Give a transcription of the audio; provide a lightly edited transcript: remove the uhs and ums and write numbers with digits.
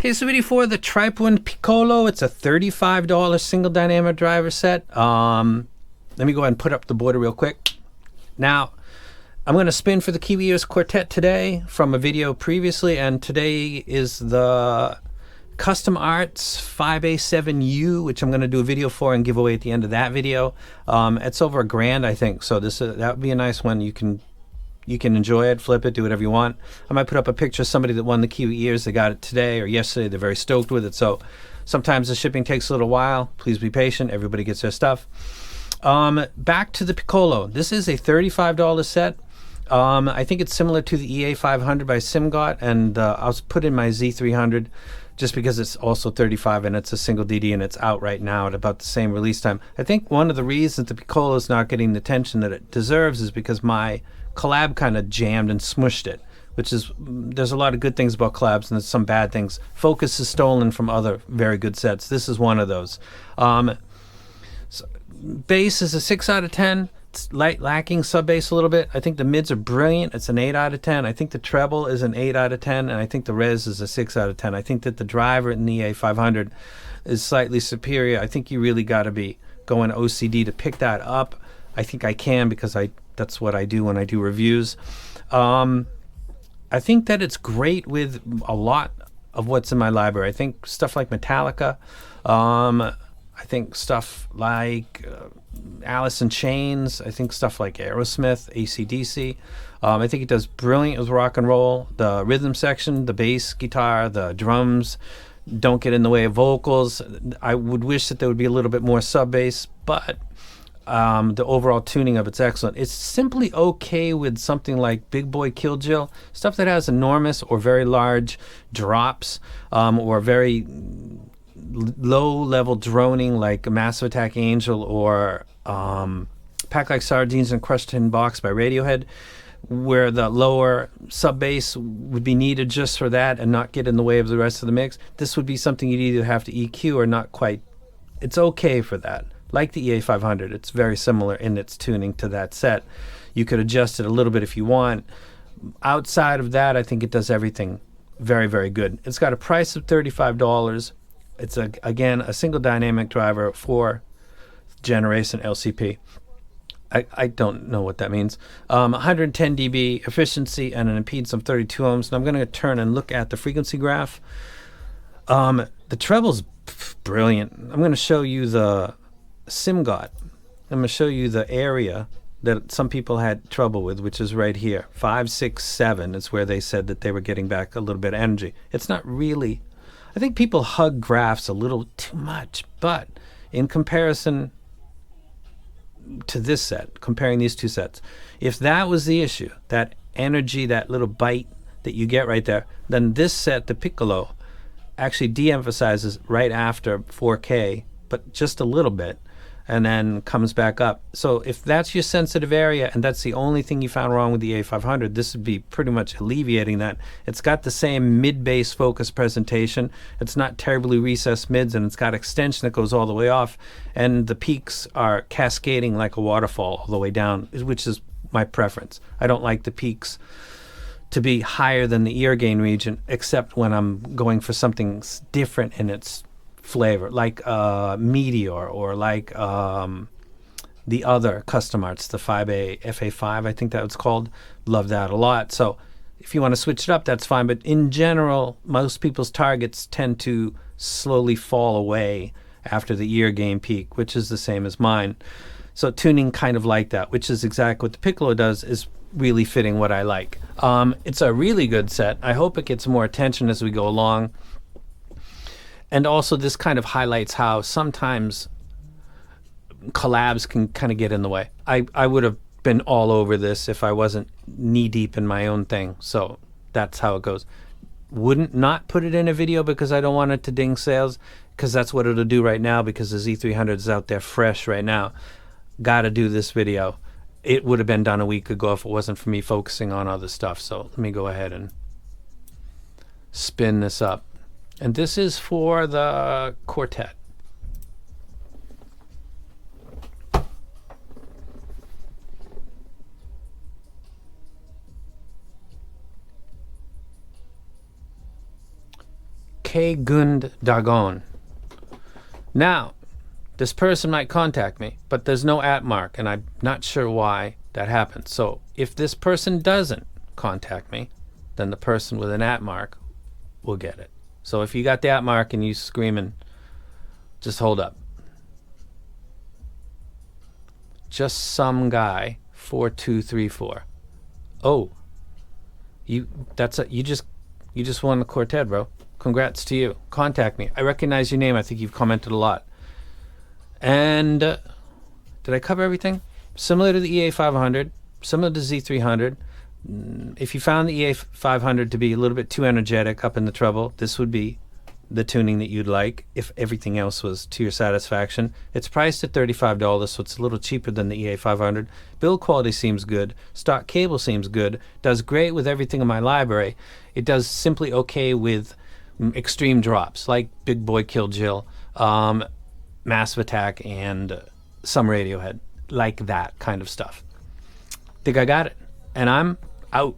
Here's the video for the Tripe-Wind Piccolo. It's a $35 single dynamic driver set. Let me go ahead and put up the border real quick. Now, I'm going to spin for the Kiwi Ears Quartet today from a video previously, and today is the Custom Arts 5A7U, which I'm going to do a video for and give away at the end of that video. It's over $1,000, I think, so that would be a nice one. You can enjoy it, flip it, do whatever you want. I might put up a picture of somebody that won the Kiwi Ears. They got it today or yesterday. They're very stoked with it. So sometimes the shipping takes a little while. Please be patient. Everybody gets their stuff. Back to the Piccolo. This is a $35 set. I think it's similar to the EA500 by SimGot, and I'll put in my Z300 just because it's also $35 and it's a single DD and it's out right now at about the same release time. I think one of the reasons the Piccolo is not getting the attention that it deserves is because my collab kind of jammed and smushed it, which is, there's a lot of good things about collabs and there's some bad things. Focus is stolen from other very good sets. This is one of those. So bass is a 6 out of 10. It's lacking sub bass a little bit. I think the mids are brilliant. It's an 8 out of 10. I think the treble is an 8 out of 10, and I think the res is a 6 out of 10. I think that the driver in the EA500 is slightly superior. I think you really got to be going OCD to pick that up. I think I can because that's what I do when I do reviews. I think that it's great with a lot of what's in my library. I think stuff like Metallica. I think stuff like Alice in Chains. I think stuff like Aerosmith, AC/DC. I think it does brilliant with rock and roll. The rhythm section, the bass guitar, the drums don't get in the way of vocals. I would wish that there would be a little bit more sub bass, but the overall tuning of it's excellent. It's simply okay with something like Big Boy Kill Jill, stuff that has enormous or very large drops, or very low level droning like Massive Attack Angel or Pack Like Sardines and Crushed Tin Box by Radiohead, where the lower sub bass would be needed just for that and not get in the way of the rest of the mix. This would be something you'd either have to EQ or not quite. It's okay for that. Like the EA500, it's very similar in its tuning to that set. You could adjust it a little bit if you want. Outside of that, I think it does everything very, very good. It's got a price of $35. It's, again, a single dynamic driver for generation LCP. I don't know what that means. 110 dB efficiency and an impedance of 32 ohms. And I'm going to turn and look at the frequency graph. The treble's brilliant. I'm going to show you the SimGot. I'm going to show you the area that some people had trouble with, which is right here. 5, 6, 7 is where they said that they were getting back a little bit of energy. It's not really. I think people hug graphs a little too much, but in comparison to this set, comparing these two sets, if that was the issue, that energy, that little bite that you get right there, then this set, the Piccolo, actually de-emphasizes right after 4K, but just a little bit, and then comes back up. So if that's your sensitive area and that's the only thing you found wrong with the A500, this would be pretty much alleviating that. It's got the same mid-bass focus presentation. It's not terribly recessed mids, and it's got extension that goes all the way off, and the peaks are cascading like a waterfall all the way down, which is my preference. I don't like the peaks to be higher than the ear gain region, except when I'm going for something different in its flavor, like Meteor, or like the other Custom Arts, the 5A FA5, I think that was called. Love that a lot. So if you want to switch it up, that's fine. But in general, most people's targets tend to slowly fall away after the ear gain peak, which is the same as mine. So tuning kind of like that, which is exactly what the Piccolo does, is really fitting what I like. It's a really good set. I hope it gets more attention as we go along. And also this kind of highlights how sometimes collabs can kind of get in the way. I would have been all over this if I wasn't knee deep in my own thing. So that's how it goes. Wouldn't not put it in a video because I don't want it to ding sales, because that's what it'll do right now, because the Z300 is out there fresh right now. Gotta do this video. It would have been done a week ago if it wasn't for me focusing on other stuff. So let me go ahead and spin this up. And this is for the Quartet. Okay Gund Dagon. Now, this person might contact me, but there's no @ mark, and I'm not sure why that happened. So if this person doesn't contact me, then the person with an @ mark will get it. So if you got the @ mark and you screaming, just hold up. Just some guy 4234. Oh, you just won the Quartet, bro. Congrats to you. Contact me. I recognize your name. I think you've commented a lot. And did I cover everything? Similar to the EA500, similar to Z300. If you found the EA500 to be a little bit too energetic up in the treble, this would be the tuning that you'd like if everything else was to your satisfaction. It's priced at $35, so it's a little cheaper than the EA500. Build quality seems good. Stock cable seems good. Does great with everything in my library. It does simply okay with extreme drops like Big Boy Kill Jill, Massive Attack, and some Radiohead. Like that kind of stuff. Think I got it. And I'm out.